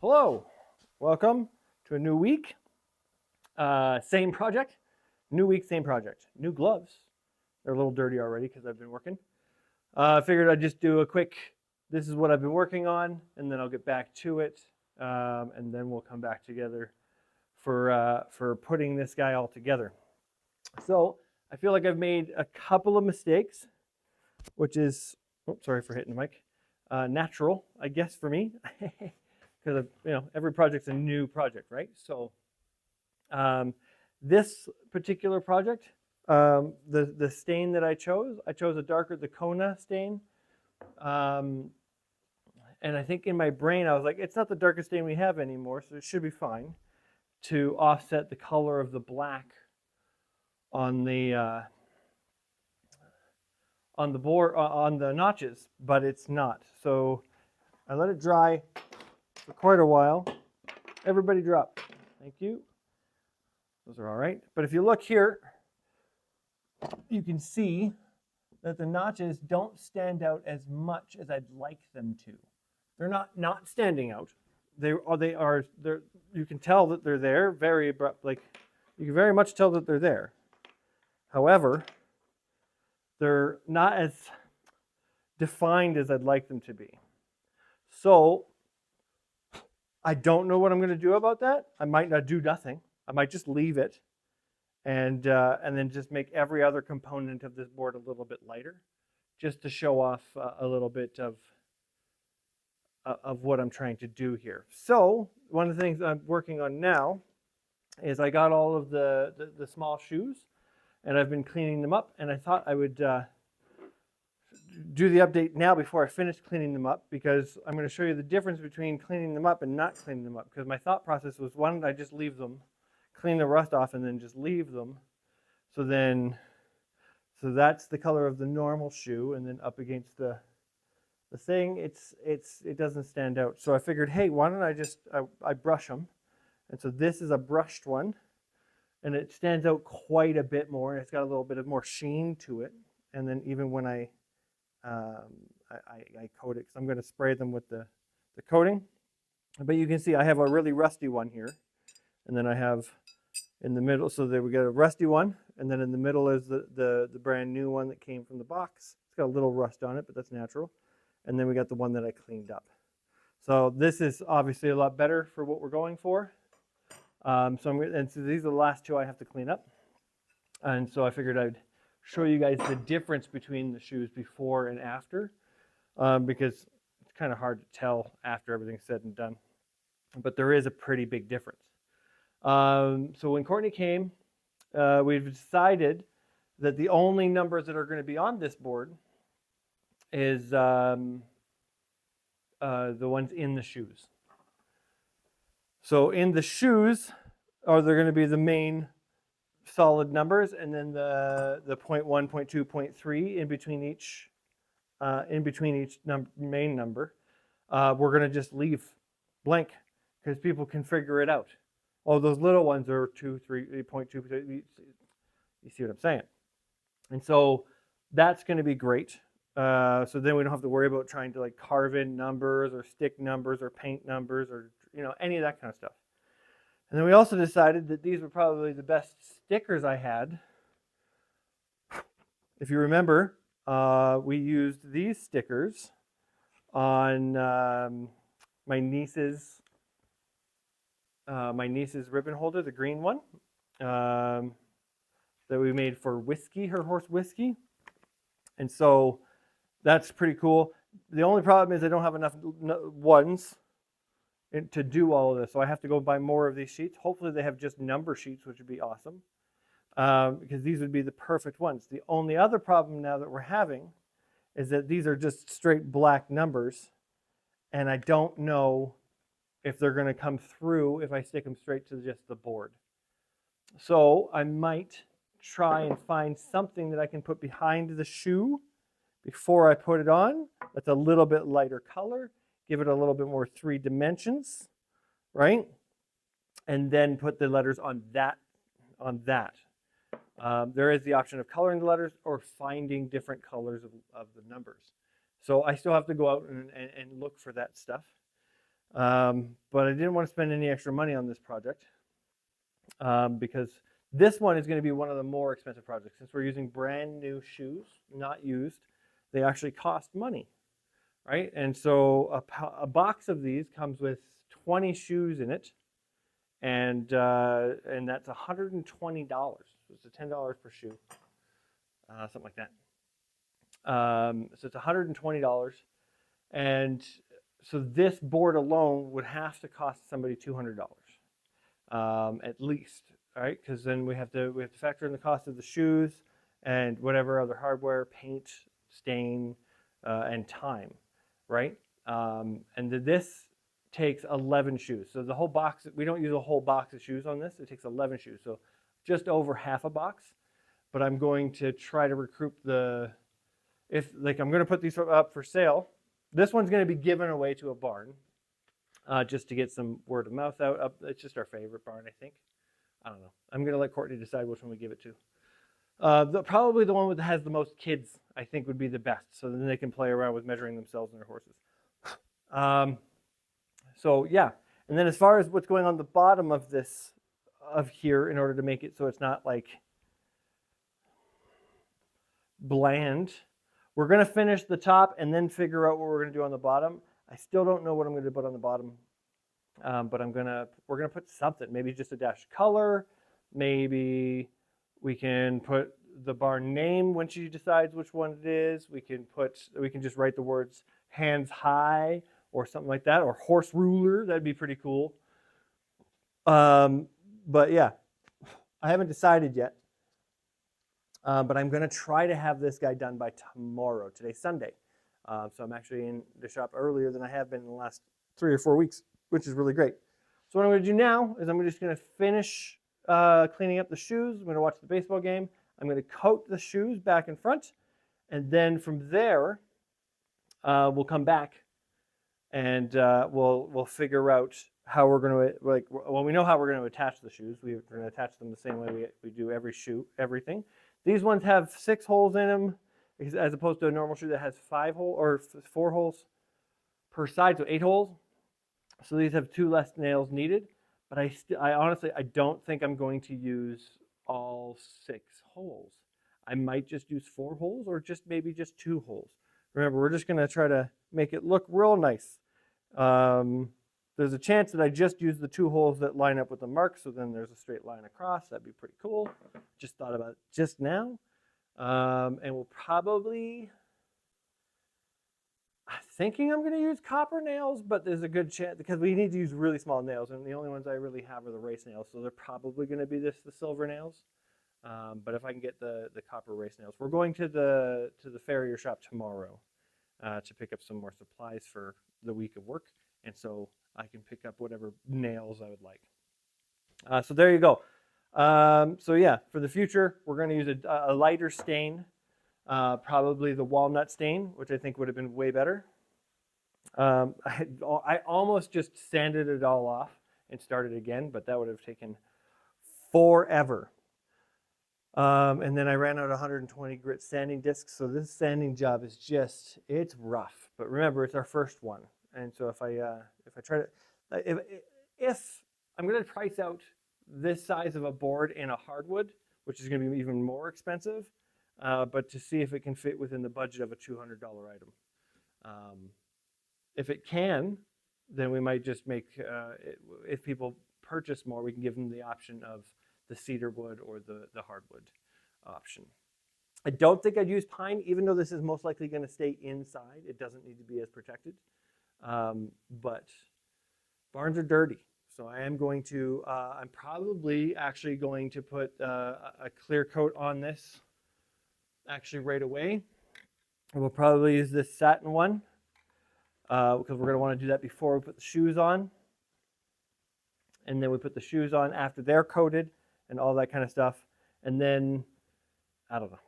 Hello, welcome to a new week. Same project, new week, same project. New gloves. They're a little dirty already because I've been working. I figured I'd just do a quick, this is what I've been working on, and then I'll get back to it, and then we'll come back together for putting this guy all together. So I feel like I've made a couple of mistakes, which is, sorry for hitting the mic, natural, I guess, for me. Because every project's a new project, right? So this particular project, the stain that I chose a darker Kona stain. And I think in my brain I was like, it's not the darkest stain we have anymore, so it should be fine to offset the color of the black on the board, on the notches, but it's not. So I let it dry for quite a while. Everybody drop. Thank you. Those are all right. But if you look here, you can see that the notches don't stand out as much as I'd like them to. They're not standing out. They are. You can tell that they're there. Very abrupt. Like you can very much tell that they're there. However, they're not as defined as I'd like them to be. So I don't know what I'm going to do about that. I might not do nothing. I might just leave it and then just make every other component of this board a little bit lighter, just to show off a little bit of what I'm trying to do here. So one of the things I'm working on now is I got all of the small shoes, and I've been cleaning them up, and I thought I would do the update now before I finish cleaning them up, because I'm going to show you the difference between cleaning them up and not cleaning them up. Because my thought process was, why don't I just leave them, clean the rust off, and then just leave them. So that's the color of the normal shoe, and then up against the thing, it doesn't stand out. So I figured, hey, why don't I brush them? And so this is a brushed one, and it stands out quite a bit more, and it's got a little bit of more sheen to it. And then even when I coat it, because I'm going to spray them with the coating. But you can see I have a really rusty one here, and then I have in the middle, so there we got a rusty one, and then in the middle is the brand new one that came from the box. It's got a little rust on it, but that's natural. And then we got the one that I cleaned up. So this is obviously a lot better for what we're going for. So these are the last two I have to clean up. And so I figured I'd show you guys the difference between the shoes before and after, because it's kind of hard to tell after everything's said and done. But there is a pretty big difference. So when Courtney came, we've decided that the only numbers that are going to be on this board is the ones in the shoes. So in the shoes are there going to be the main solid numbers, and then the 0.1, 0.2, 0.3 in between each main number. We're going to just leave blank because people can figure it out. Oh, those little ones are 2, 3, 0.2. You see what I'm saying? And so that's going to be great. So then we don't have to worry about trying to like carve in numbers or stick numbers or paint numbers or any of that kind of stuff. And then we also decided that these were probably the best stickers I had. If you remember, we used these stickers on my niece's ribbon holder, the green one, that we made for Whiskey, her horse Whiskey. And so that's pretty cool. The only problem is I don't have enough ones to do all of this, so I have to go buy more of these sheets. Hopefully they have just number sheets, which would be awesome, because these would be the perfect ones. The only other problem now that we're having is that these are just straight black numbers, and I don't know if they're going to come through if I stick them straight to just the board. So I might try and find something that I can put behind the shoe before I put it on that's a little bit lighter color, give it a little bit more 3 dimensions, right? And then put the letters on that. There is the option of coloring the letters or finding different colors of the numbers. So I still have to go out and look for that stuff. But I didn't want to spend any extra money on this project because this one is going to be one of the more expensive projects. Since we're using brand new shoes, not used, they actually cost money, right? And so a box of these comes with 20 shoes in it, and that's $120. So it's a $10 per shoe, something like that. So it's $120, and so this board alone would have to cost somebody $200 at least, right? Because then we have to factor in the cost of the shoes and whatever other hardware, paint, stain, and time, right? And this takes 11 shoes. So the whole box, we don't use a whole box of shoes on this. It takes 11 shoes, so just over half a box. But I'm going to try to recoup I'm going to put these up for sale. This one's going to be given away to a barn just to get some word of mouth out. It's just our favorite barn, I think. I don't know. I'm going to let Courtney decide which one we give it to. Probably the one that has the most kids, I think, would be the best. So then they can play around with measuring themselves and their horses. So yeah. And then as far as what's going on the bottom of here in order to make it so it's not like bland, we're going to finish the top and then figure out what we're going to do on the bottom. I still don't know what I'm going to put on the bottom, but we're going to put something. Maybe just a dash of color. Maybe we can put the barn name when she decides which one it is. We can just write the words "hands high" or something like that, or "horse ruler." That'd be pretty cool. But yeah, I haven't decided yet. But I'm going to try to have this guy done by tomorrow. Today's Sunday. So I'm actually in the shop earlier than I have been in the last 3 or 4 weeks, which is really great. So what I'm going to do now is I'm just going to finish cleaning up the shoes. I'm going to watch the baseball game. I'm going to coat the shoes back and front. And then from there, we'll come back and we'll figure out how we're going to, we know how we're going to attach the shoes. We're going to attach them the same way we do every shoe, everything. These ones have 6 holes in them, as opposed to a normal shoe that has 5 holes or 4 holes per side, so 8 holes. So these have 2 less nails needed. But I honestly don't think I'm going to use all 6 holes. I might just use 4 holes or maybe just 2 holes. Remember, we're just going to try to make it look real nice. There's a chance that I just use the 2 holes that line up with the mark, so then there's a straight line across. That'd be pretty cool. Just thought about it just now. And we'll probably, I'm thinking I'm going to use copper nails, but there's a good chance, because we need to use really small nails, and the only ones I really have are the race nails, so they're probably going to be the silver nails. But if I can get the copper race nails. We're going to the farrier shop tomorrow to pick up some more supplies for the week of work, and so I can pick up whatever nails I would like. So there you go. So yeah, for the future, we're going to use a lighter stain, probably the walnut stain, which I think would have been way better. I almost just sanded it all off and started again, but that would have taken forever. And then I ran out of 120 grit sanding discs, so this sanding job is it's rough. But remember, it's our first one, and so if I try to, if I'm going to price out this size of a board in a hardwood, which is going to be even more expensive, but to see if it can fit within the budget of a $200 item. If it can, then we might just make, if people purchase more, we can give them the option of the cedar wood or the hardwood option. I don't think I'd use pine, even though this is most likely going to stay inside. It doesn't need to be as protected. But barns are dirty. So I am going to, I'm probably actually going to put a clear coat on this actually right away. And we'll probably use this satin one because we're going to want to do that before we put the shoes on. And then we put the shoes on after they're coated and all that kind of stuff. And then, I don't know.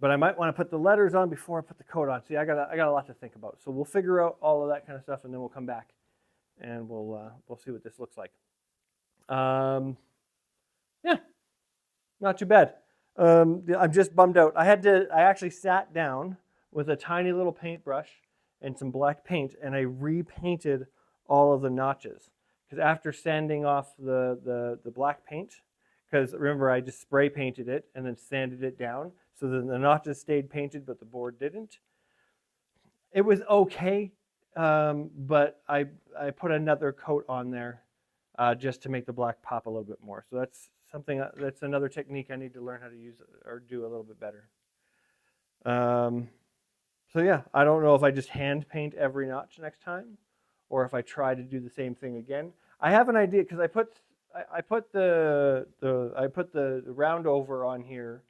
But I might want to put the letters on before I put the coat on. See, I got a lot to think about. So we'll figure out all of that kind of stuff, and then we'll come back and we'll see what this looks like. Yeah, not too bad. I'm just bummed out. I actually sat down with a tiny little paintbrush and some black paint, and I repainted all of the notches. Because after sanding off the black paint, because remember I just spray painted it and then sanded it down, so then the notches stayed painted but the board didn't. It was okay, but I put another coat on there just to make the black pop a little bit more. So that's another technique I need to learn how to use or do a little bit better. So yeah, I don't know if I just hand paint every notch next time, or if I try to do the same thing again. I have an idea because I put the round over on here,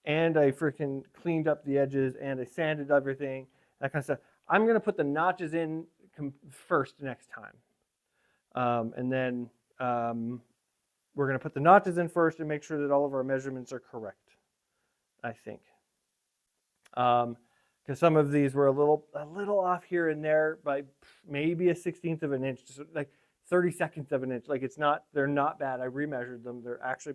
and I freaking cleaned up the edges and I sanded everything, that kind of stuff. I'm gonna put the notches in first next time, and then we're gonna put the notches in first and make sure that all of our measurements are correct. I think. Because some of these were a little off here and there by maybe a 1/16 of an inch, just like 32nds of an inch. Like they're not bad. I remeasured them. They're actually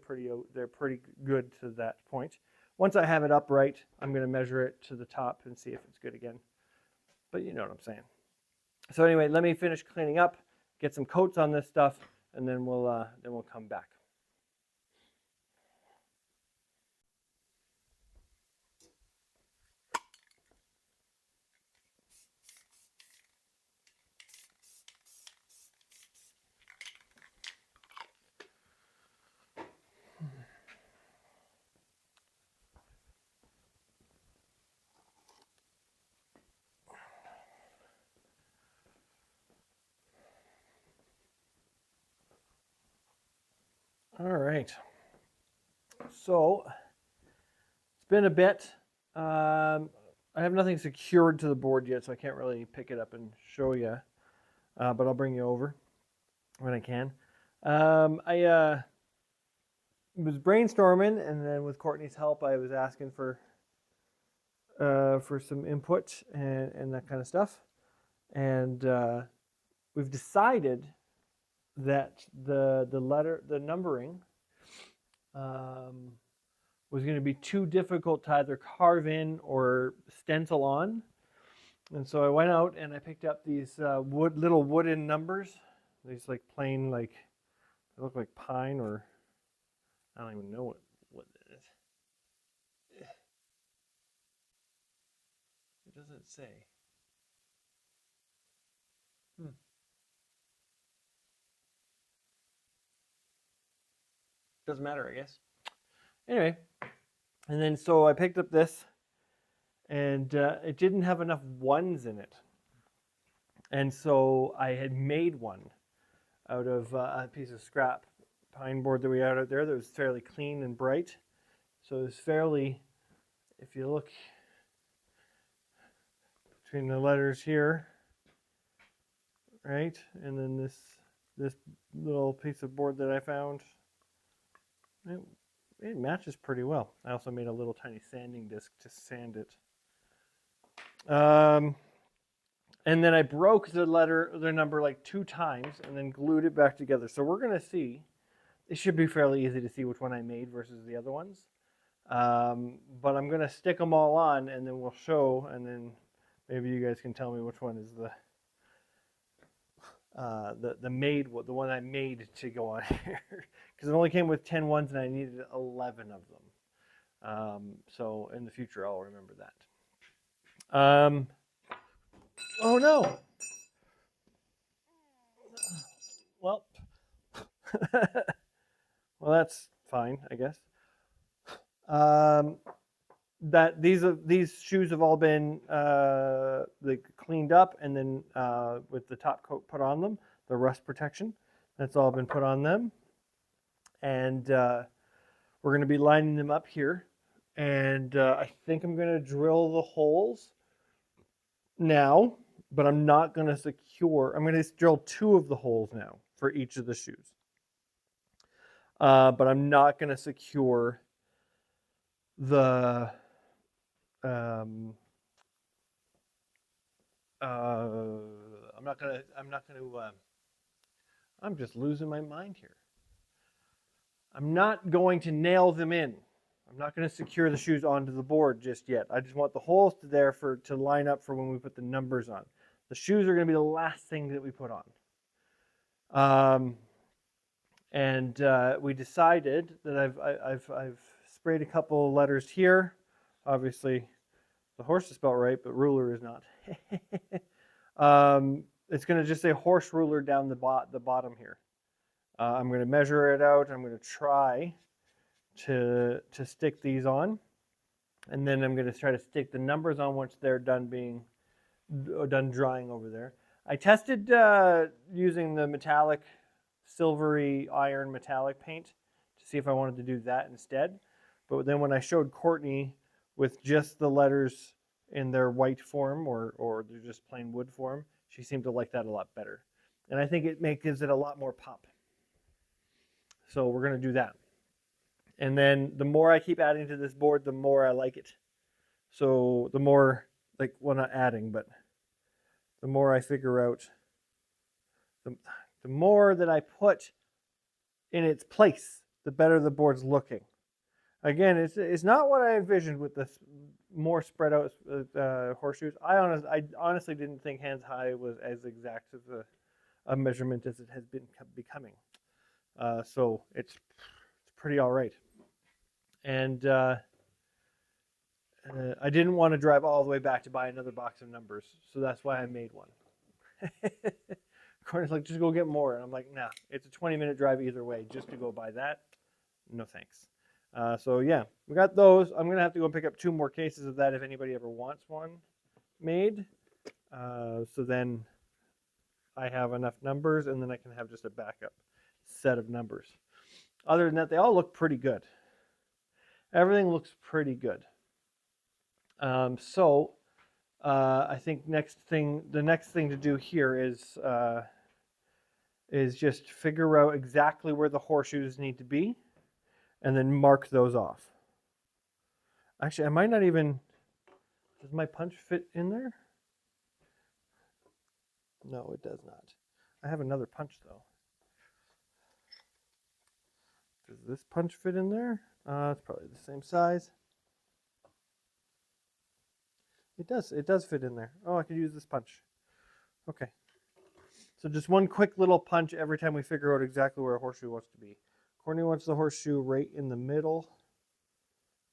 they're pretty good to that point. Once I have it upright, I'm going to measure it to the top and see if it's good again. But you know what I'm saying. So anyway, let me finish cleaning up, get some coats on this stuff, and then we'll come back. All right. So it's been a bit. I have nothing secured to the board yet, so I can't really pick it up and show you. But I'll bring you over when I can. I was brainstorming, and then with Courtney's help, I was asking for some input and that kind of stuff. And we've decided that the numbering was going to be too difficult to either carve in or stencil on. And so I went out and I picked up these little wooden numbers. These like plain, like they look like pine, or I don't even know what it is. It doesn't say. Doesn't matter, I guess. Anyway, and then so I picked up this, and it didn't have enough ones in it. And so I had made one out of a piece of scrap pine board that we had out there that was fairly clean and bright. So it was fairly, if you look between the letters here, right, and then this little piece of board that I found, it matches pretty well. I also made a little tiny sanding disc to sand it. And then I broke the number like 2 times and then glued it back together. So we're going to see. It should be fairly easy to see which one I made versus the other ones. But I'm going to stick them all on, and then we'll show, and then maybe you guys can tell me which one is the the one I made to go on here, because it only came with 10 ones and I needed 11 of them. So in the future I'll remember that. Oh no. Well, well, that's fine, I guess. That these shoes have all been cleaned up, and then with the top coat put on them, the rust protection, that's all been put on them. And we're going to be lining them up here. And I think I'm going to drill the holes now, but I'm not going to secure. I'm going to drill 2 of the holes now for each of the shoes. But I'm not going to secure the I'm just losing my mind here. I'm not going to nail them in. I'm not going to secure the shoes onto the board just yet. I just want the holes to line up for when we put the numbers on. The shoes are going to be the last thing that we put on. And we decided that I've sprayed a couple letters here. Obviously, the horse is spelled right, but ruler is not. It's going to just say horse ruler down the bottom here. I'm going to measure it out. I'm going to try to stick these on, and then I'm going to try to stick the numbers on once they're done drying over there. I tested using the metallic, silvery iron metallic paint to see if I wanted to do that instead. But then when I showed Courtney with just the letters in their white form or they're just plain wood form, she seemed to like that a lot better. And I think it gives it a lot more pop. So we're going to do that. And then the more I keep adding to this board, the more I like it. So the more, like, well, not adding, but the more I figure out, the more that I put in its place, the better the board's looking. Again, it's not what I envisioned with the more spread out horseshoes. I honestly didn't think hands high was as exact as a measurement as it has been becoming. So it's pretty all right. And I didn't want to drive all the way back to buy another box of numbers, so that's why I made one. Courtney's like, just go get more. And I'm like, nah, it's a 20-minute drive either way. Just to go buy that, no thanks. So yeah, we got those. I'm going to have to go pick up 2 more cases of that if anybody ever wants one made. So then I have enough numbers, and then I can have just a backup set of numbers. Other than that, they all look pretty good. Everything looks pretty good. So I think the next thing to do here is just figure out exactly where the horseshoes need to be, and then mark those off. Actually, I might not even. Does my punch fit in there? No, it does not. I have another punch though. Does this punch fit in there? It's probably the same size. It does. It does fit in there. Oh, I could use this punch. Okay. So just one quick little punch every time we figure out exactly where a horseshoe wants to be. Courtney wants the horseshoe right in the middle,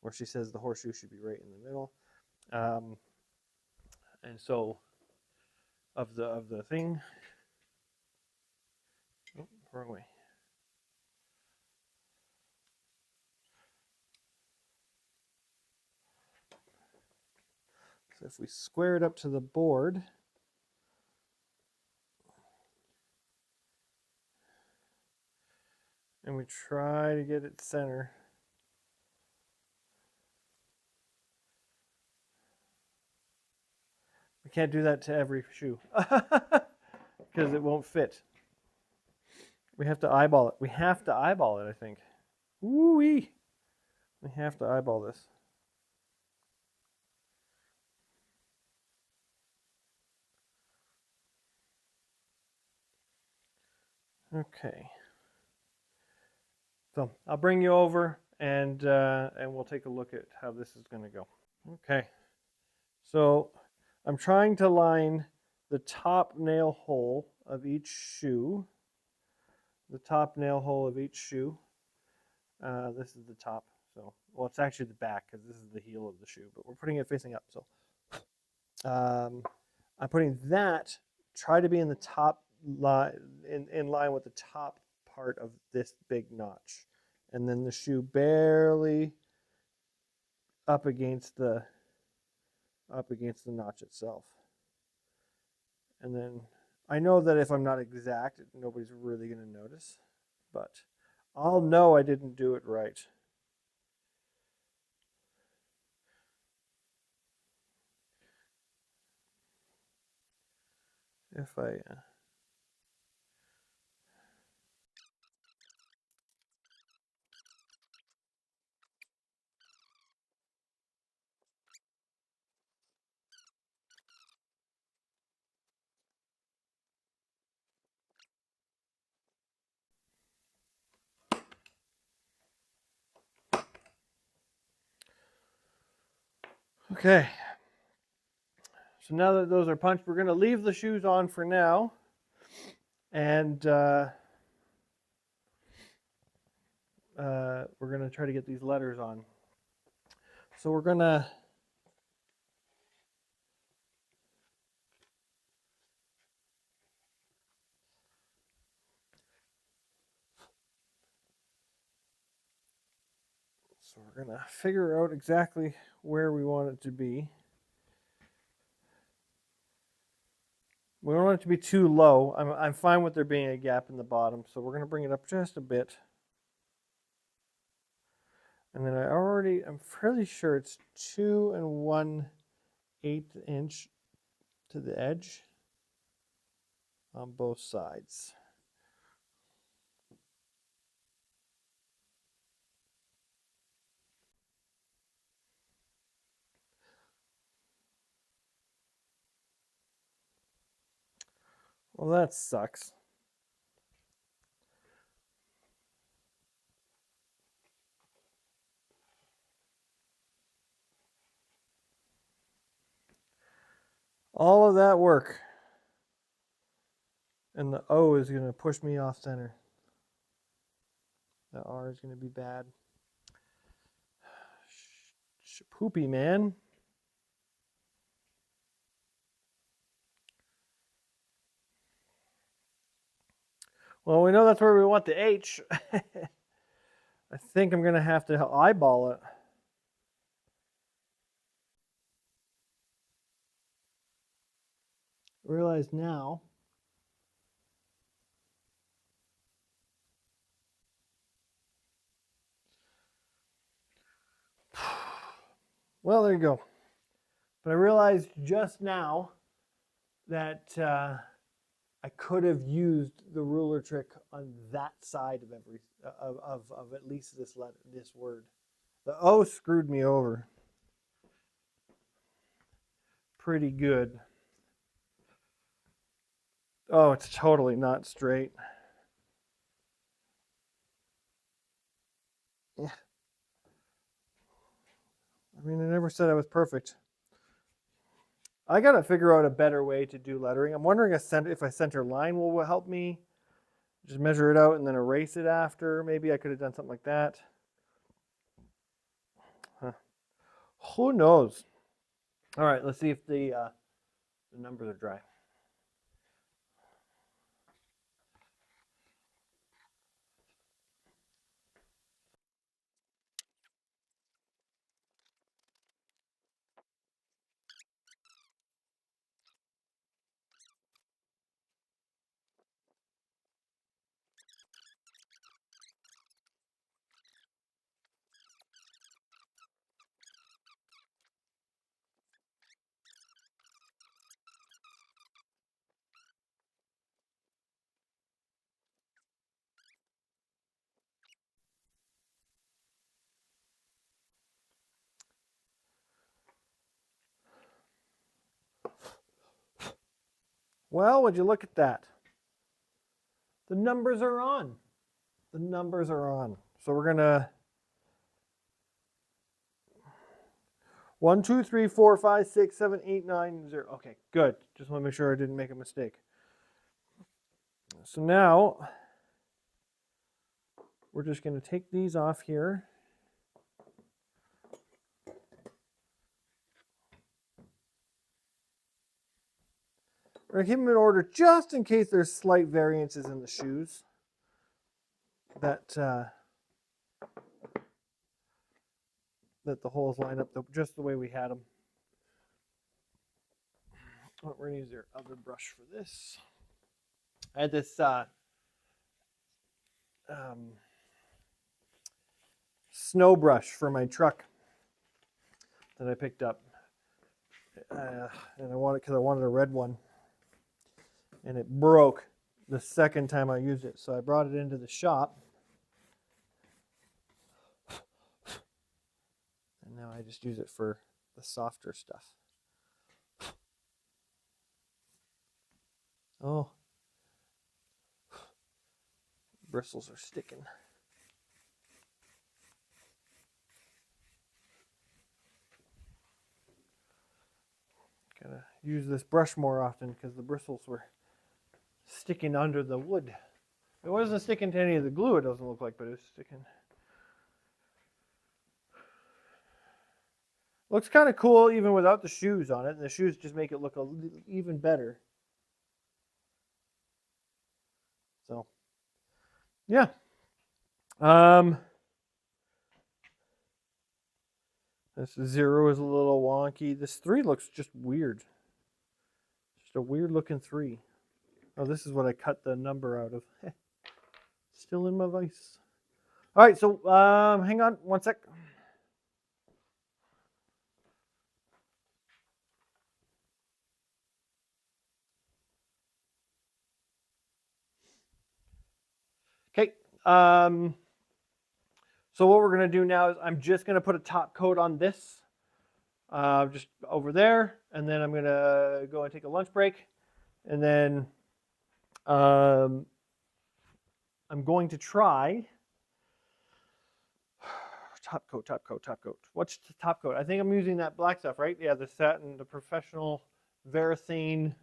or she says the horseshoe should be right in the middle. And so of the thing. Oh, wrong way. So if we square it up to the board, and we try to get it center. We can't do that to every shoe because it won't fit. We have to eyeball it. We have to eyeball it, I think. Woo-wee. We have to eyeball this. Okay. So I'll bring you over and we'll take a look at how this is going to go. Okay. So I'm trying to line the top nail hole of each shoe. The top nail hole of each shoe. This is the top. So, well, it's actually the back because this is the heel of the shoe, but we're putting it facing up. So I'm putting that, try to be in the top line, in line with the top part of this big notch. And then the shoe barely up against the notch itself. And then I know that if I'm not exact, nobody's really going to notice, but I'll know I didn't do it right. If I Okay. So now that those are punched, we're going to leave the shoes on for now. And we're going to try to get these letters on. So we're going to figure out exactly where we want it to be. We don't want it to be too low. I'm fine with there being a gap in the bottom, so we're going to bring it up just a bit. And then I'm fairly sure it's 2 1/8 inch to the edge on both sides. Well, that sucks. All of that work. And the O is going to push me off center. The R is going to be bad. Poopy, man. Well, we know that's where we want the H. I think I'm going to have to eyeball it. Realize now. Well, there you go. But I realized just now that I could have used the ruler trick on that side of every of at least this word. The O screwed me over pretty good. Oh, it's totally not straight. Yeah. I mean, I never said I was perfect. I got to figure out a better way to do lettering. I'm wondering if a center line will help me. Just measure it out and then erase it after. Maybe I could have done something like that. Huh. Who knows? All right, let's see if the numbers are dry. Well, would you look at that? The numbers are on. The numbers are on. So we're going to 1, 2, 3, 4, 5, 6, 7, 8, 9, 0. Okay, good. Just want to make sure I didn't make a mistake. So now we're just going to take these off here. We're going to keep them in order just in case there's slight variances in the shoes that the holes line up just the way we had them. Oh, we're going to use our other brush for this. I had this snow brush for my truck that I picked up, and I wanted because I wanted a red one, and it broke the second time I used it. So I brought it into the shop, and now I just use it for the softer stuff. Oh, bristles are sticking. Gotta use this brush more often because the bristles were sticking under the wood. It wasn't sticking to any of the glue, it doesn't look like, but it was sticking. Looks kind of cool even without the shoes on it, and the shoes just make it look even better. So, yeah. This 0 is a little wonky. This 3 looks just weird. Just a weird looking 3. Oh, this is what I cut the number out of. Still in my vise. All right, so hang on one sec. Okay. So what we're going to do now is I'm just going to put a top coat on this, just over there, and then I'm going to go and take a lunch break, and then I'm going to try top coat. What's the top coat? I think I'm using that black stuff, right? Yeah, the satin, the professional Varathane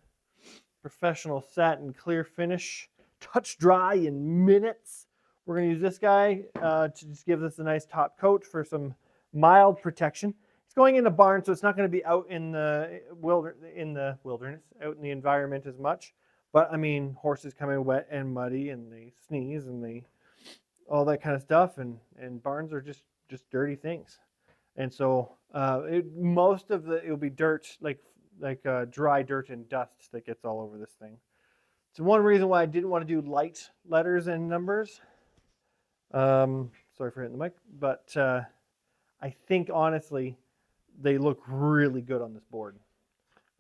professional satin clear finish. Touch dry in minutes. We're going to use this guy to just give this a nice top coat for some mild protection. It's going in a barn, so it's not going to be out in the wilderness, out in the environment as much. But I mean, horses come in wet and muddy, and they sneeze, and they all that kind of stuff, and barns are just dirty things. And so most of it'll be dirt, like dry dirt and dust that gets all over this thing. So one reason why I didn't want to do light letters and numbers. Sorry for hitting the mic, but I think honestly they look really good on this board.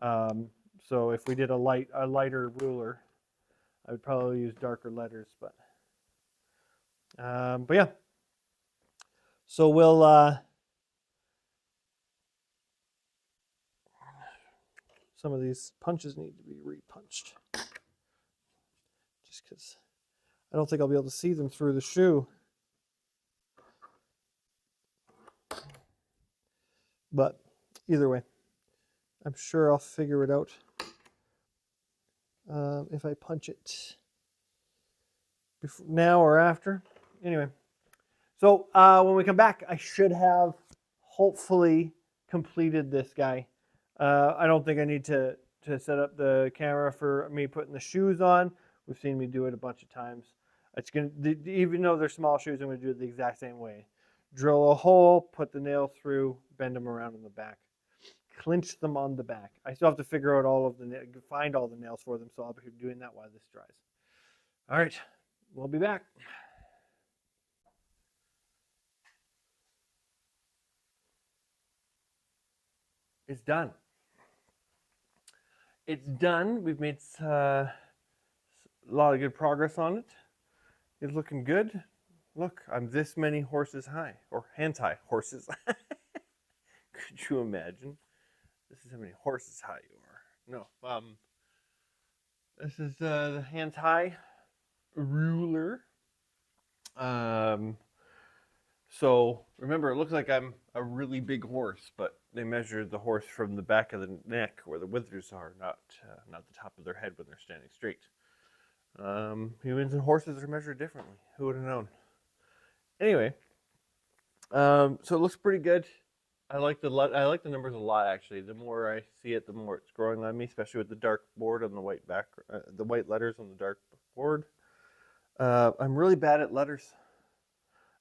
So if we did a lighter ruler, I would probably use darker letters, but yeah. So we'll some of these punches need to be repunched, just because I don't think I'll be able to see them through the shoe. But either way, I'm sure I'll figure it out if I punch it now or after. Anyway, so when we come back, I should have hopefully completed this guy. I don't think I need to set up the camera for me putting the shoes on. We've seen me do it a bunch of times. It's gonna, even though they're small shoes, I'm going to do it the exact same way. Drill a hole, put the nail through, bend them around in the back, clinch them on the back. I still have to figure out find all the nails for them, so I'll be doing that while this dries. All right, we'll be back. It's done. It's done. We've made a lot of good progress on it. It's looking good. Look, I'm this many horses high, or hands high horses. Could you imagine? This is how many horses high you are. No, this is the hands high ruler. So remember, it looks like I'm a really big horse, but they measured the horse from the back of the neck where the withers are, not the top of their head when they're standing straight. Humans and horses are measured differently. Who would have known? Anyway, so it looks pretty good. I like the numbers a lot, actually. The more I see it, the more it's growing on me, especially with the dark board on the white the white letters on the dark board. I'm really bad at letters.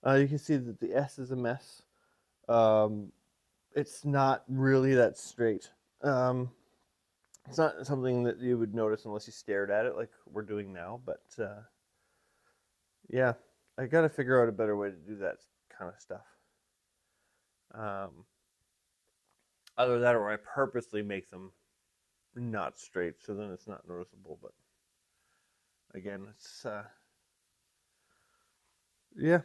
You can see that the S is a mess. It's not really that straight. It's not something that you would notice unless you stared at it like we're doing now, but yeah, I got to figure out a better way to do that kind of stuff. Either that or I purposely make them not straight, so then it's not noticeable, but again, it's yeah,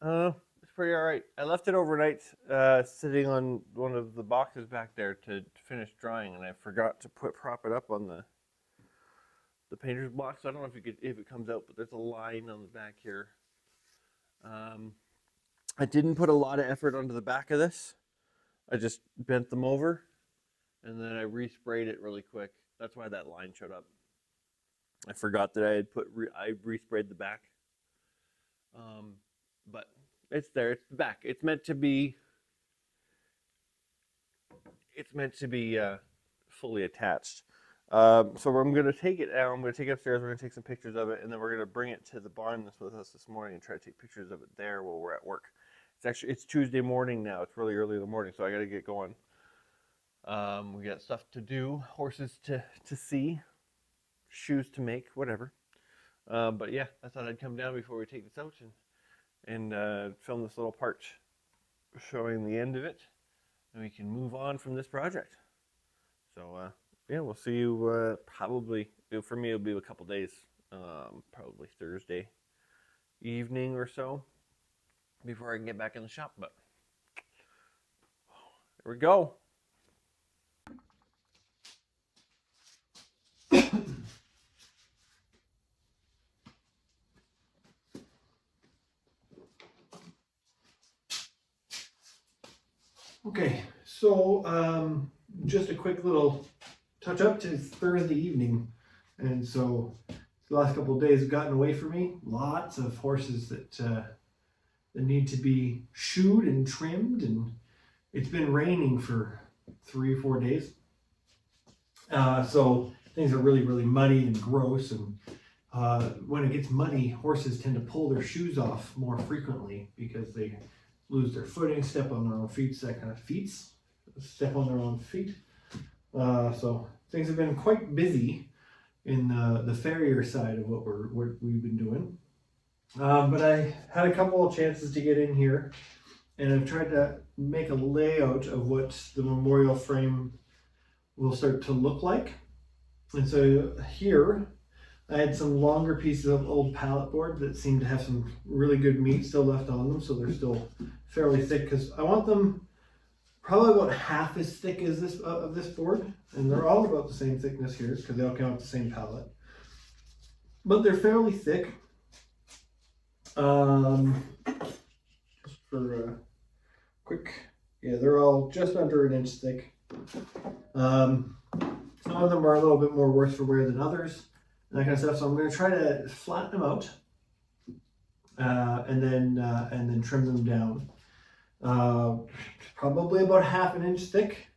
it's pretty all right. I left it overnight sitting on one of the boxes back there to finish drying, and I forgot to prop it up on the painter's block. So I don't know if it comes out, but there's a line on the back here. I didn't put a lot of effort onto the back of this. I just bent them over, and then I resprayed it really quick. That's why that line showed up. I forgot that I had I resprayed the back. But it's there. It's the back. It's meant to be. It's meant to be fully attached. So I'm going to take it out. I'm going to take it upstairs. We're going to take some pictures of it, and then we're going to bring it to the barn with us this morning and try to take pictures of it there while we're at work. It's Tuesday morning now. It's really early in the morning, so I got to get going. We got stuff to do, horses to see, shoes to make, whatever. But yeah, I thought I'd come down before we take this out and film this little part showing the end of it, and we can move on from this project. So yeah, we'll see you probably, for me it'll be a couple days, probably Thursday evening or so before I can get back in the shop. But here we go. Okay, so just a quick little touch up to Thursday evening, and so the last couple of days have gotten away from me. Lots of horses that need to be shoed and trimmed, and it's been raining for 3 or 4 days, so things are really muddy and gross. And when it gets muddy, horses tend to pull their shoes off more frequently because they lose their footing, step on their own feet, step on their own feet. So things have been quite busy in the farrier side of what we've been doing. But I had a couple of chances to get in here, and I've tried to make a layout of what the memorial frame will start to look like. And so here, I had some longer pieces of old pallet board that seem to have some really good meat still left on them, so they're still fairly thick, because I want them probably about half as thick as this of this board, and they're all about the same thickness here because they all come out the same pallet, but they're fairly thick. Just for a quick, yeah, they're all just under an inch thick. Some of them are a little bit more worse for wear than others, and that kind of stuff. So I'm going to try to flatten them out, and then trim them down. Probably about half an inch thick,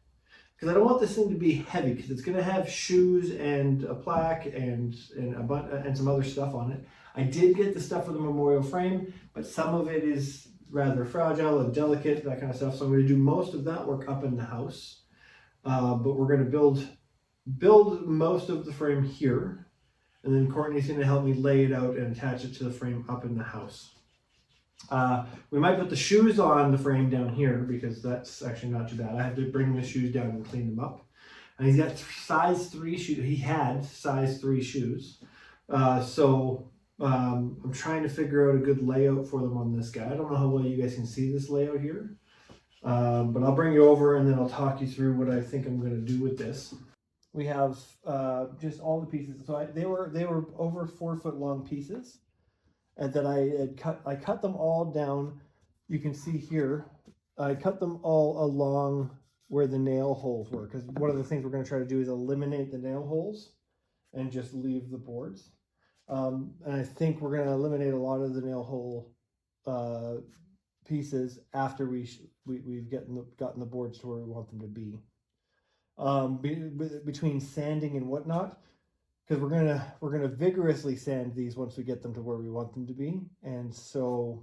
because I don't want this thing to be heavy, because it's going to have shoes and a plaque and some other stuff on it. I did get the stuff for the memorial frame, but some of it is rather fragile and delicate, that kind of stuff. So I'm going to do most of that work up in the house, but we're going to build most of the frame here, and then Courtney's going to help me lay it out and attach it to the frame up in the house. We might put the shoes on the frame down here, because that's actually not too bad. I have to bring the shoes down and clean them up. And he's got size 3 shoes. He had size 3 shoes. So I'm trying to figure out a good layout for them on this guy. I don't know how well you guys can see this layout here, but I'll bring you over and then I'll talk you through what I think I'm going to do with this. We have just all the pieces. So they were over 4 foot long pieces, and then I cut them all down. You can see here, I cut them all along where the nail holes were, because one of the things we're going to try to do is eliminate the nail holes and just leave the boards. And I think we're going to eliminate a lot of the nail hole pieces after we've gotten the boards to where we want them to be. Between sanding and whatnot, because we're gonna vigorously sand these once we get them to where we want them to be, and so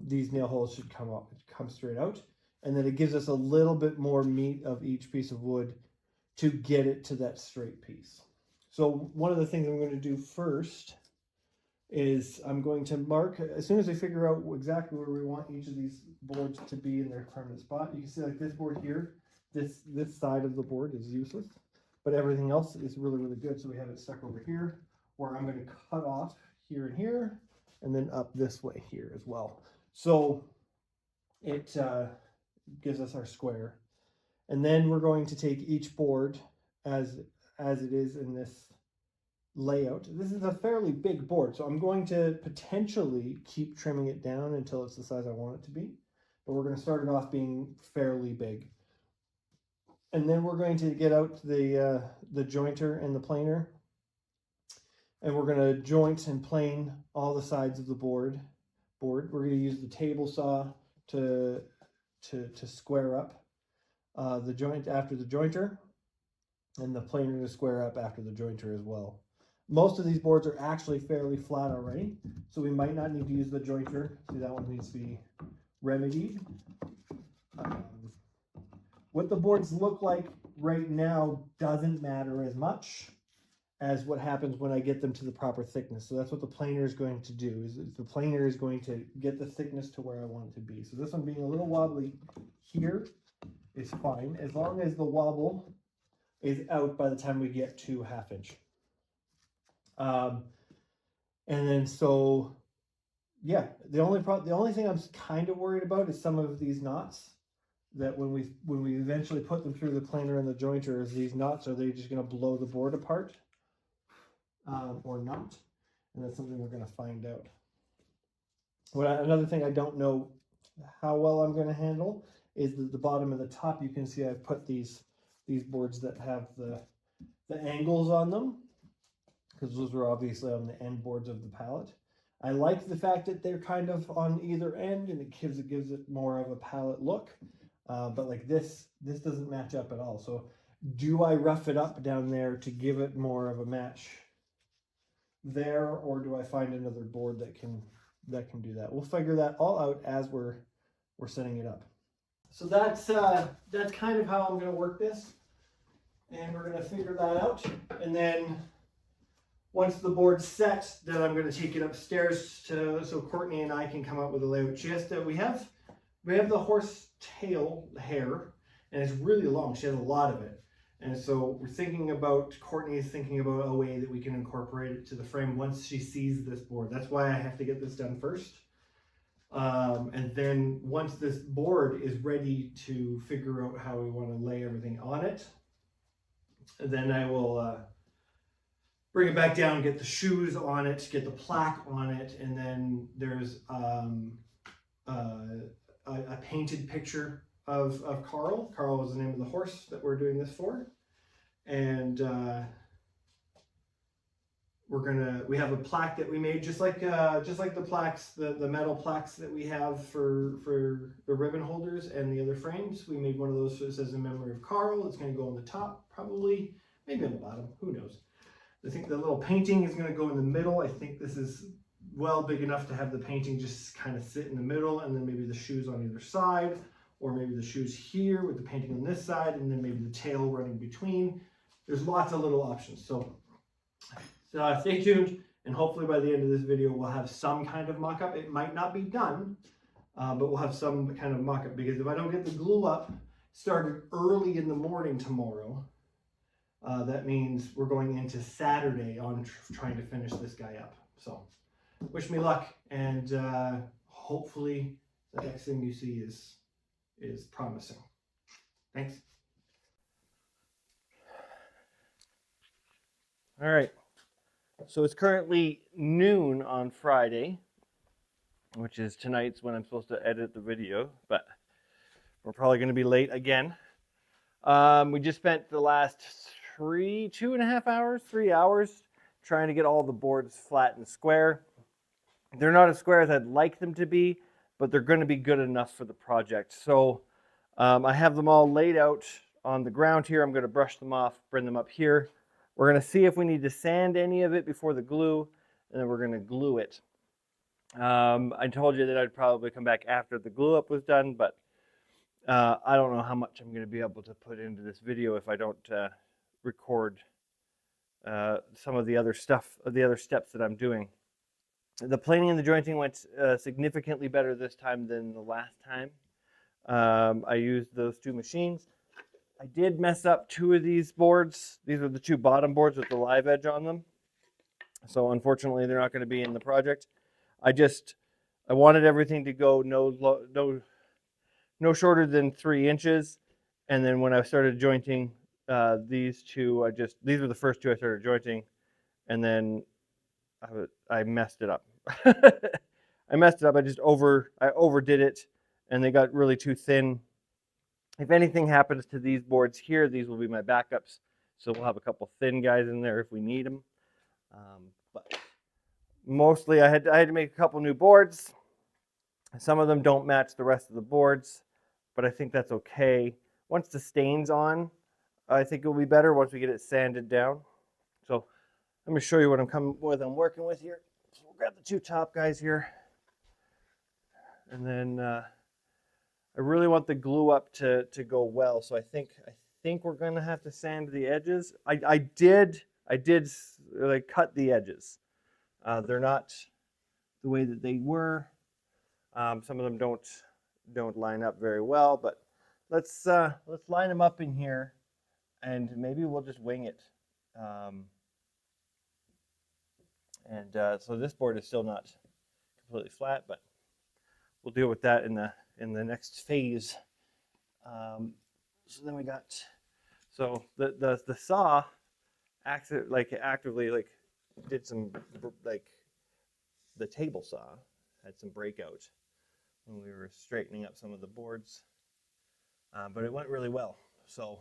these nail holes should come straight out, and then it gives us a little bit more meat of each piece of wood to get it to that straight piece. So one of the things I'm going to do first is I'm going to mark, as soon as I figure out exactly where we want each of these boards to be in their permanent spot. You can see, like, this board here, this side of the board is useless, but everything else is really good. So we have it stuck over here, where I'm going to cut off here and here, and then up this way here as well. So it gives us our square. And then we're going to take each board as it is in this layout. This is a fairly big board, so I'm going to potentially keep trimming it down until it's the size I want it to be, but we're going to start it off being fairly big. And then we're going to get out the jointer and the planer and we're gonna joint and plane all the sides of the board. We're gonna use the table saw to square up the joint after the jointer, and the planer to square up after the jointer as well. Most of these boards are actually fairly flat already, so we might not need to use the jointer. See, that one needs to be remedied. What the boards look like right now doesn't matter as much as what happens when I get them to the proper thickness. So that's what the planer is going to do, is the planer is going to get the thickness to where I want it to be. So this one being a little wobbly here is fine, as long as the wobble is out by the time we get to 1/2 inch. And then so, yeah, the only thing I'm kind of worried about is some of these knots, that when we eventually put them through the planer and the jointer, is these knots, are they just going to blow the board apart or not? And that's something we're going to find out. Another thing I don't know how well I'm going to handle is the bottom and the top. You can see I've put these boards that have the angles on them, because those were obviously on the end boards of the pallet. I like the fact that they're kind of on either end, and it gives it more of a pallet look. But like this doesn't match up at all. So do I rough it up down there to give it more of a match there, or do I find another board that can do that? We'll figure that all out as we're setting it up. So that's kind of how I'm going to work this, and we're going to figure that out. And then once the board's set, then I'm going to take it upstairs so Courtney and I can come up with a layout. We have the horse tail hair, and it's really long. She has a lot of it. And so Courtney is thinking about a way that we can incorporate it to the frame once she sees this board. That's why I have to get this done first. And then once this board is ready to figure out how we want to lay everything on it, then I will bring it back down, get the shoes on it, get the plaque on it, and then there's a painted picture of Carl. Carl is the name of the horse that we're doing this for. And we have a plaque that we made, just like the plaques, the metal plaques that we have for the ribbon holders and the other frames. We made one of those that says in memory of Carl. It's going to go on the top, probably, maybe on the bottom, who knows. I think the little painting is going to go in the middle. I think this is well big enough to have the painting just kind of sit in the middle, and then maybe the shoes on either side, or maybe the shoes here with the painting on this side, and then maybe the tail running between. There's lots of little options. So stay tuned, and hopefully by the end of this video we'll have some kind of mock-up. It might not be done, but we'll have some kind of mock-up, because if I don't get the glue up started early in the morning tomorrow, that means we're going into Saturday on trying to finish this guy up. So wish me luck, and hopefully the next thing you see is promising. Thanks. All right. So it's currently noon on Friday, which is tonight's when I'm supposed to edit the video, but we're probably going to be late again. We just spent the last 3 hours trying to get all the boards flat and square. They're not as square as I'd like them to be, but they're going to be good enough for the project. So I have them all laid out on the ground here. I'm going to brush them off, bring them up here. We're going to see if we need to sand any of it before the glue, and then we're going to glue it. I told you that I'd probably come back after the glue up was done, but I don't know how much I'm going to be able to put into this video if I don't record some of the other stuff, the other steps that I'm doing. The planing and the jointing went significantly better this time than the last time. I used those 2 machines. I did mess up 2 of these boards. These are the 2 bottom boards with the live edge on them. So unfortunately, they're not going to be in the project. I wanted everything to go no shorter than 3 inches. And then when I started jointing these 2, these were the first 2 I started jointing, and then I messed it up. I messed it up. I overdid it, and they got really too thin. If anything happens to these boards here, these will be my backups. So we'll have a couple thin guys in there if we need them. but mostly I had to make a couple new boards. Some of them don't match the rest of the boards, but I think that's okay. Once the stain's on, I think it'll be better once we get it sanded down. So let me show you what I'm working with here. So we'll grab the two top guys here. And then I really want the glue up to go well. So I think we're gonna have to sand the edges. I did like cut the edges. They're not the way that they were. Some of them don't line up very well, but let's line them up in here, and maybe we'll just wing it. So this board is still not completely flat, but we'll deal with that in the next phase. So then we got the saw actively did some the table saw had some breakout when we were straightening up some of the boards, but it went really well. So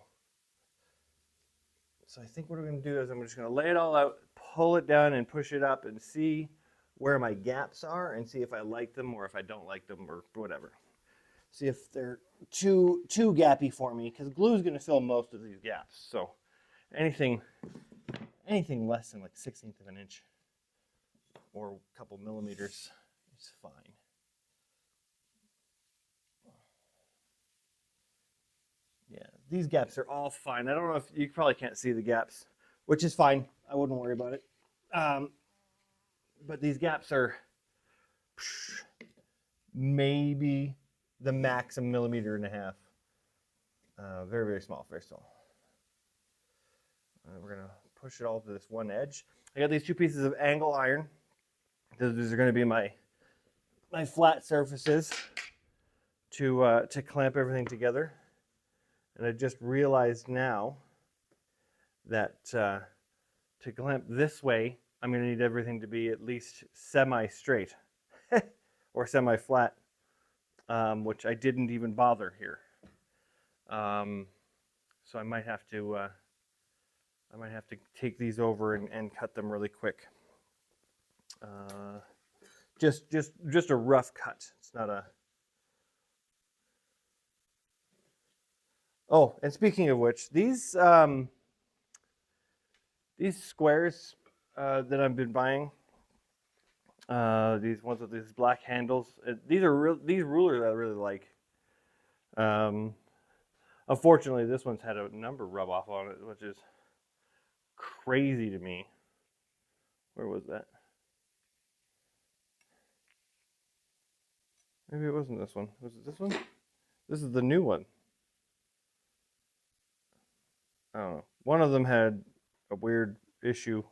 I think what we're going to do is I'm just going to lay it all out, pull it down, and push it up, and see where my gaps are, and see if I like them or if I don't like them or whatever. See if they're too gappy for me, because glue is going to fill most of these gaps. So anything less than like 1/16 of an inch or a couple millimeters is fine. Yeah, these gaps are all fine. I don't know if you probably can't see the gaps, which is fine. I wouldn't worry about it. But these gaps are maybe the max 1.5 millimeters. Very, very small, very small. We're gonna push it all to this one edge. I got these two pieces of angle iron. These are going to be my flat surfaces to clamp everything together. And I just realized now that to clamp this way, I'm going to need everything to be at least semi-straight or semi-flat, which I didn't even bother here. So I might have to take these over and cut them really quick. Just a rough cut. It's not a. Oh, and speaking of which, these squares that I've been buying, these ones with these black handles, these rulers I really like. Unfortunately, this one's had a number rub off on it, which is crazy to me. Where was that? Maybe it wasn't this one. Was it this one? This is the new one. I don't know. One of them had a weird issue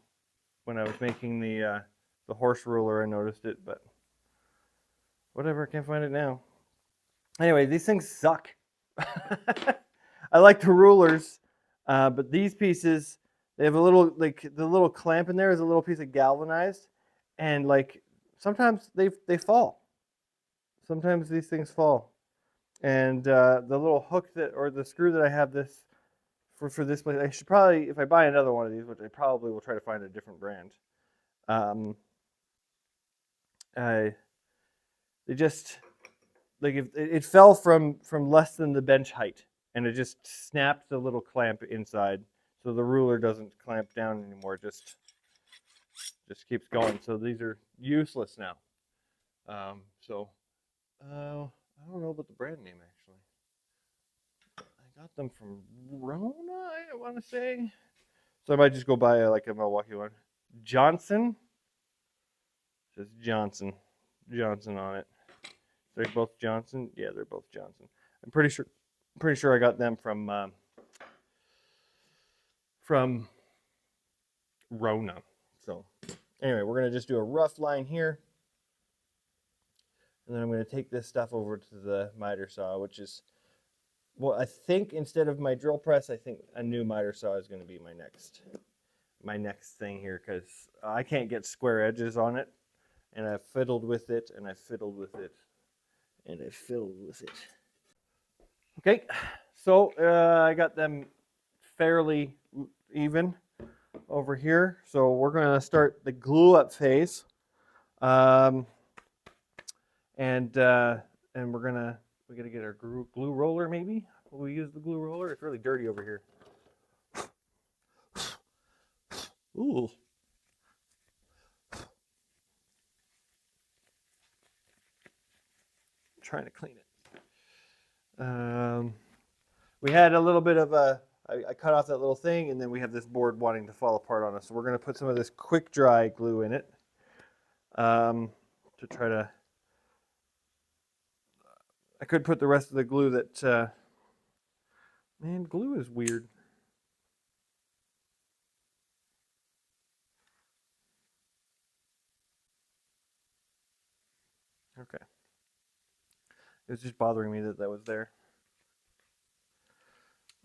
when I was making the horse ruler. I noticed it, but whatever. I can't find it now. Anyway, these things suck. I like the rulers, but these pieces, they have a little, the little clamp in there is a little piece of galvanized, and sometimes they fall. Sometimes these things fall, and the little hook or the screw that I have this for this place, I should probably, if I buy another one of these, which I probably will try to find a different brand. They just it fell from less than the bench height, and it just snapped the little clamp inside, so the ruler doesn't clamp down anymore. Just keeps going. So these are useless now. I don't know about the brand name actually. I got them from Rona, I want to say. So I might just go buy a Milwaukee one. Johnson. It says Johnson on it. They're both Johnson. Yeah, they're both Johnson. I'm pretty sure I got them from Rona. So anyway, we're gonna just do a rough line here. And then I'm going to take this stuff over to the miter saw, which is, well, I think instead of my drill press, I think a new miter saw is going to be my next thing here, because I can't get square edges on it, and I've fiddled with it, and I fiddled with it, and I fiddled with it. Okay, so I got them fairly even. over here. So we're going to start the glue up phase. And we got to get our glue roller maybe. Will we use the glue roller? It's really dirty over here. Ooh. I'm trying to clean it. We had a little bit of I cut off that little thing, and then we have this board wanting to fall apart on us. So we're going to put some of this quick dry glue in it to try to. I could put the rest of the glue that. Man, glue is weird. Okay. It was just bothering me that was there.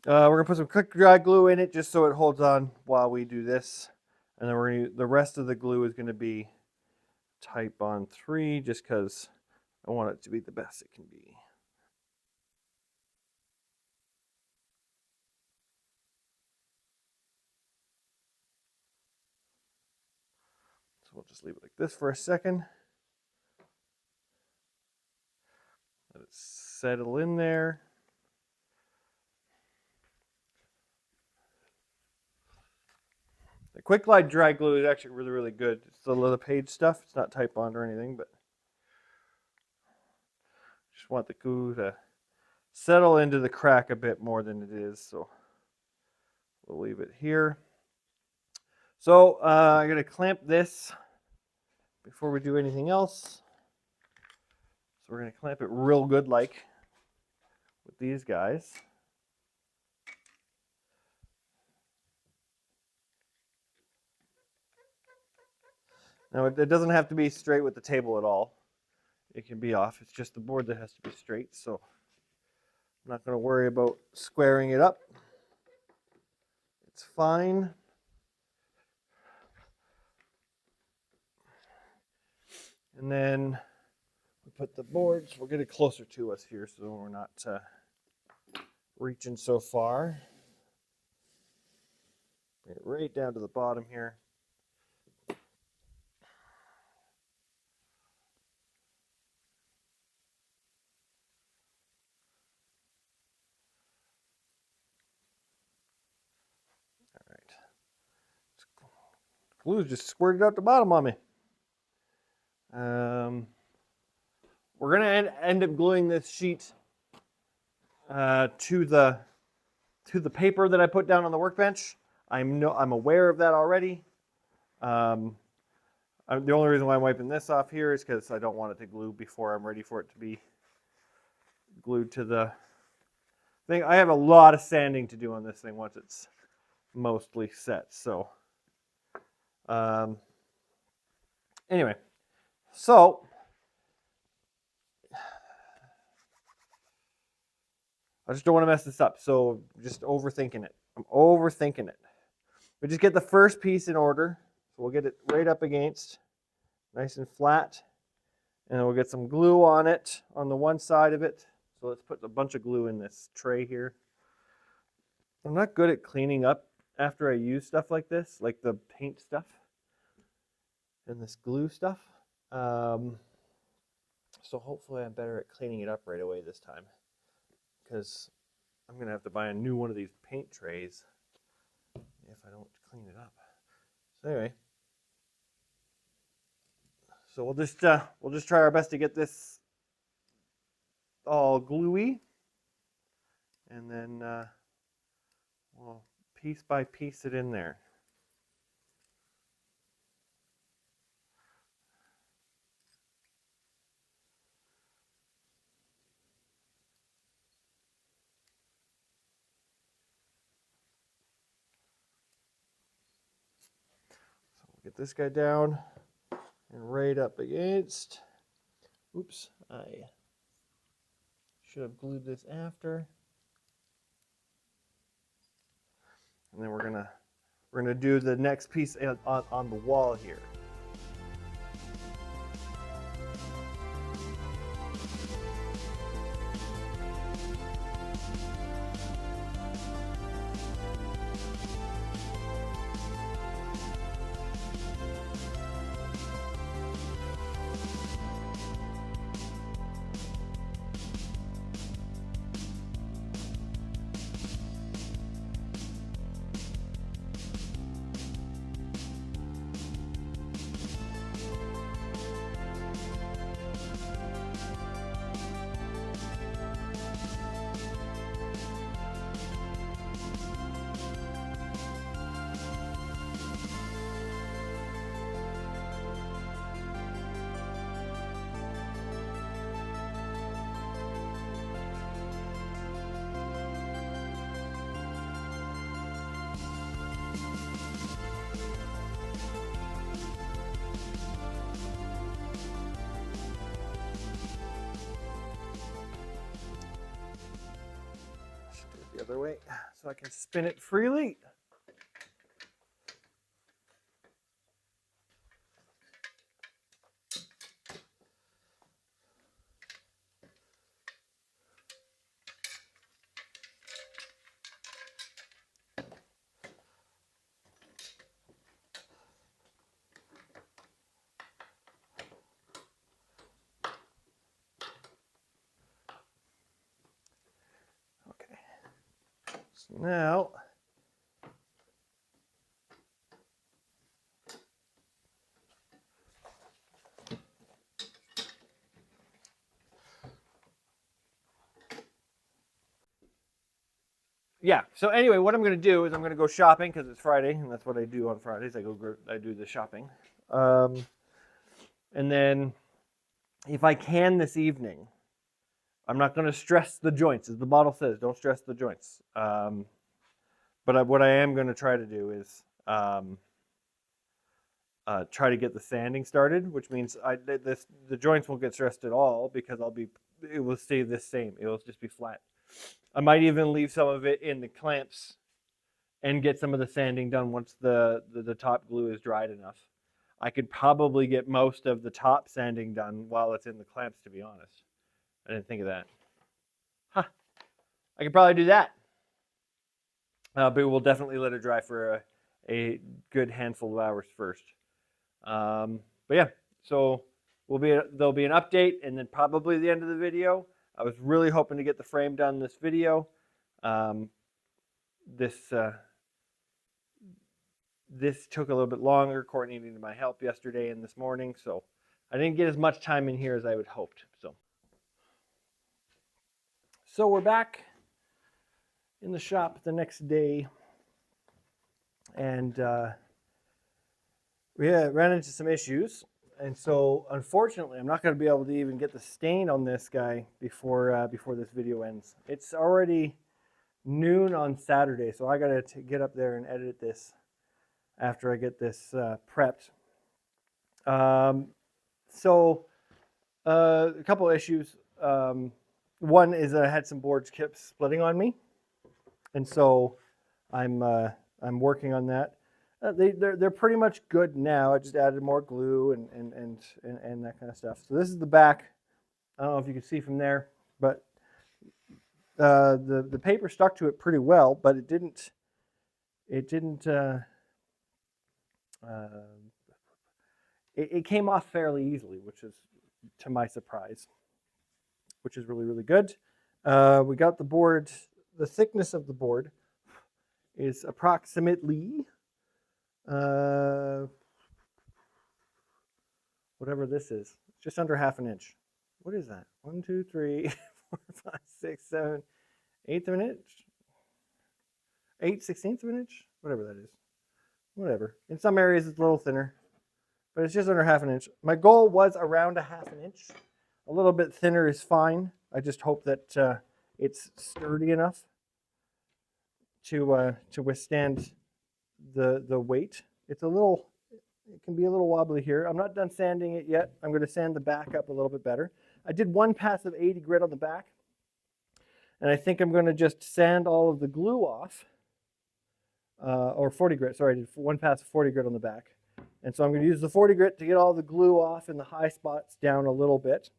We're gonna put some quick dry glue in it just so it holds on while we do this, and then the rest of the glue is going to be Titebond 3 just because I want it to be the best it can be. So we'll just leave it like this for a second. Let it settle in there. The Quick Glide dry glue is actually really, really good. It's the LePage stuff. It's not Titebond or anything, but just want the glue to settle into the crack a bit more than it is. So we'll leave it here. So I'm going to clamp this before we do anything else. So we're going to clamp it real good like with these guys. Now it doesn't have to be straight with the table at all. It can be off. It's just the board that has to be straight. So I'm not going to worry about squaring it up. It's fine. And then we put the boards, we'll get it closer to us here so we're not reaching so far. Bring it right down to the bottom here. All right. Glue just squirted out the bottom on me. We're gonna end up gluing this sheet to the paper that I put down on the workbench. I'm aware of that already. The only reason why I'm wiping this off here is because I don't want it to glue before I'm ready for it to be glued to the thing. I have a lot of sanding to do on this thing once it's mostly set. So anyway, so I just don't want to mess this up. So just overthinking it. I'm overthinking it. We just get the first piece in order. So we'll get it right up against, nice and flat. And we'll get some glue on it, on the one side of it. So let's put a bunch of glue in this tray here. I'm not good at cleaning up after I use stuff like this, like the paint stuff and this glue stuff. So hopefully I'm better at cleaning it up right away this time, because I'm going to have to buy a new one of these paint trays if I don't clean it up. So anyway, so we'll just try our best to get this all gluey, and then we'll piece by piece it in there. Get this guy down and right up against. Oops, I should have glued this after. And then we're gonna do the next piece on the wall here. other way so I can spin it freely. Okay. So now yeah, so anyway, what I'm going to do is I'm going to go shopping because it's Friday, and that's what I do on Fridays. I do the shopping. And then if I can this evening, I'm not going to stress the joints. As the bottle says, don't stress the joints. But what I am going to try to do is try to get the sanding started, which means the joints won't get stressed at all because it will stay the same. It will just be flat. I might even leave some of it in the clamps and get some of the sanding done once the top glue is dried enough. I could probably get most of the top sanding done while it's in the clamps, to be honest. I didn't think of that. Huh. I could probably do that. But we'll definitely let it dry for a good handful of hours first. But yeah, so there'll be an update and then probably the end of the video. I was really hoping to get the frame done this video. This took a little bit longer. Courtney needed my help yesterday and this morning, so I didn't get as much time in here as I would hoped. So we're back in the shop the next day, and we ran into some issues. And so, unfortunately, I'm not going to be able to even get the stain on this guy before this video ends. It's already noon on Saturday, so I got to get up there and edit this after I get this prepped. A couple of issues. One is I had some boards kept splitting on me, and so I'm working on that. They're pretty much good now. I just added more glue and that kind of stuff. So this is the back. I don't know if you can see from there, but the paper stuck to it pretty well, but it didn't it came off fairly easily, which is to my surprise, which is really, really good. We got the board. The thickness of the board is approximately whatever this is, just under half an inch. What is that? 1, 2, 3, 4, 5, 6, 7, 1/8 of an inch, 8/16 of an inch, whatever that is. Whatever. In some areas it's a little thinner, but it's just under half an inch. My goal was around a half an inch. A little bit thinner is fine. I just hope that it's sturdy enough to withstand the weight. It can be a little wobbly here. I'm not done sanding it yet. I'm going to sand the back up a little bit better. I did one pass of 80 grit on the back, and I think I'm going to just sand all of the glue off, or 40 grit. Sorry, I did one pass of 40 grit on the back. And so I'm going to use the 40 grit to get all the glue off and the high spots down a little bit,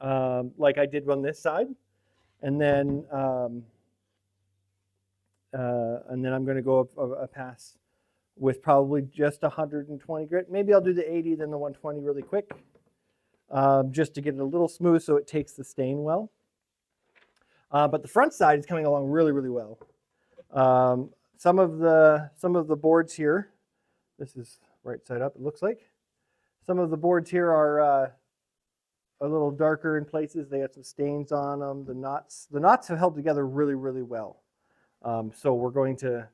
like I did on this side. And then I'm going to go a pass with probably just 120 grit. Maybe I'll do the 80, then the 120 really quick, just to get it a little smooth so it takes the stain well. But the front side is coming along really, really well. Some of the boards here, this is right side up, it looks like. Some of the boards here are a little darker in places. They have some stains on them. The knots have held together really, really well. So we're gonna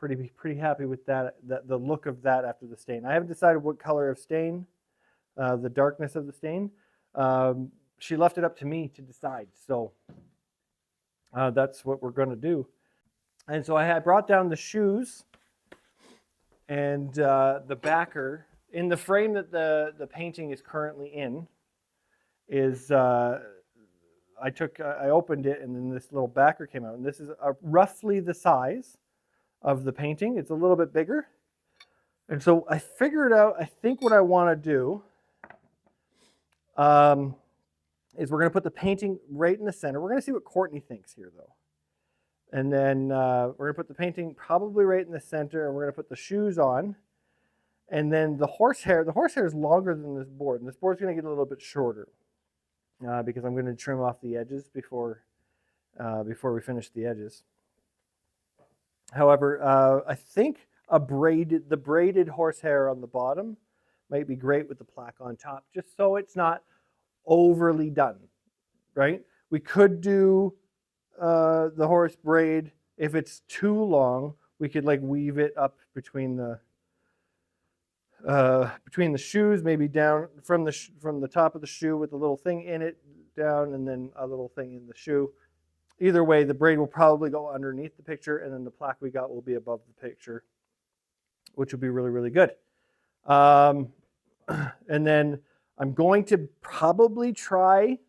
be pretty happy with that the look of that after the stain. I haven't decided what color of stain, the darkness of the stain. She left it up to me to decide. So that's what we're gonna do. And so I had brought down the shoes and the backer. In the frame that the painting is currently in is, I I opened it, and then this little backer came out, and this is roughly the size of the painting. It's a little bit bigger. And so I figured out, I think what I want to do is we're going to put the painting right in the center. We're going to see what Courtney thinks here, though. And then we're going to put the painting probably right in the center, and we're going to put the shoes on. And then the horsehair is longer than this board, and this board's going to get a little bit shorter because I'm going to trim off the edges before we finish the edges. However, I think the braided horsehair on the bottom might be great with the plaque on top, just so it's not overly done, right? We could do the horse braid. If it's too long, we could like weave it up between the shoes, maybe down from the top of the shoe with a little thing in it down, and then a little thing in the shoe. Either way, the braid will probably go underneath the picture, and then the plaque we got will be above the picture, which will be really, really good. And then I'm going to probably try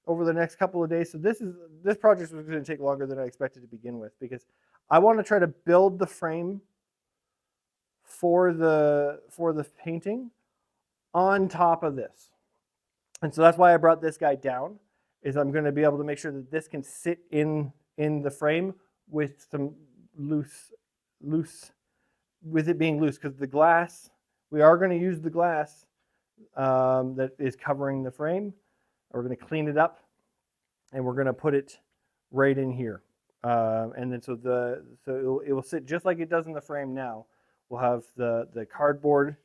over the next couple of days. So this project was going to take longer than I expected to begin with, because I want to try to build the frame for the painting on top of this. And so that's why I brought this guy down, is I'm going to be able to make sure that this can sit in the frame with some loose, with it being loose, because the glass, we are going to use the glass that is covering the frame. We're going to clean it up, and we're going to put it right in here. And then so it will sit just like it does in the frame now. We'll have the cardboard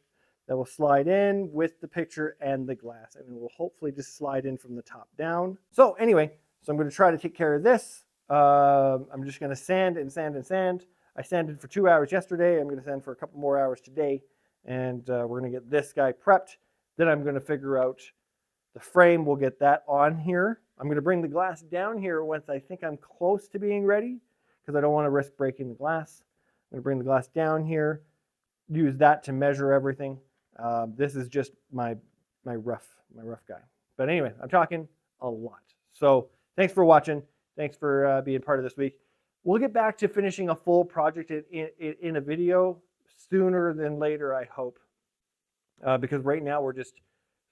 that will slide in with the picture and the glass, and it will hopefully just slide in from the top down. So anyway, I'm going to try to take care of this. I'm just going to sand and sand and sand. I sanded for 2 hours yesterday. I'm going to sand for a couple more hours today, and we're going to get this guy prepped. Then I'm going to figure out the frame. We'll get that on here. I'm going to bring the glass down here once I think I'm close to being ready, because I don't want to risk breaking the glass. I'm going to bring the glass down here, use that to measure everything. This is just my rough guy. But anyway, I'm talking a lot. So thanks for watching. Thanks for being part of this week. We'll get back to finishing a full project in a video sooner than later, I hope. Because right now we're just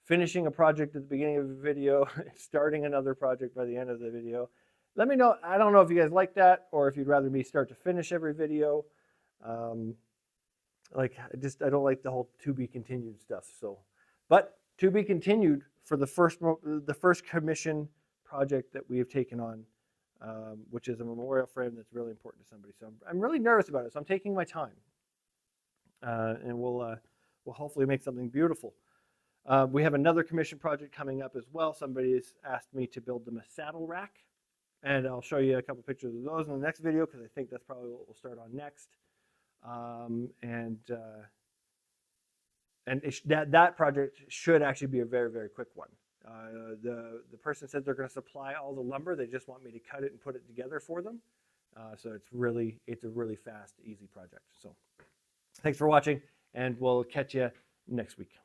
finishing a project at the beginning of the video, starting another project by the end of the video. Let me know. I don't know if you guys like that, or if you'd rather me start to finish every video. I don't like the whole to be continued stuff. So, but to be continued for the first commission project that we have taken on, which is a memorial frame that's really important to somebody. So I'm really nervous about it. So I'm taking my time, and we'll hopefully make something beautiful. We have another commission project coming up as well. Somebody has asked me to build them a saddle rack, and I'll show you a couple pictures of those in the next video, because I think that's probably what we'll start on next. That project should actually be a very, very quick one. The person said they're going to supply all the lumber. They just want me to cut it and put it together for them. So it's a really fast, easy project. So thanks for watching, and we'll catch you next week.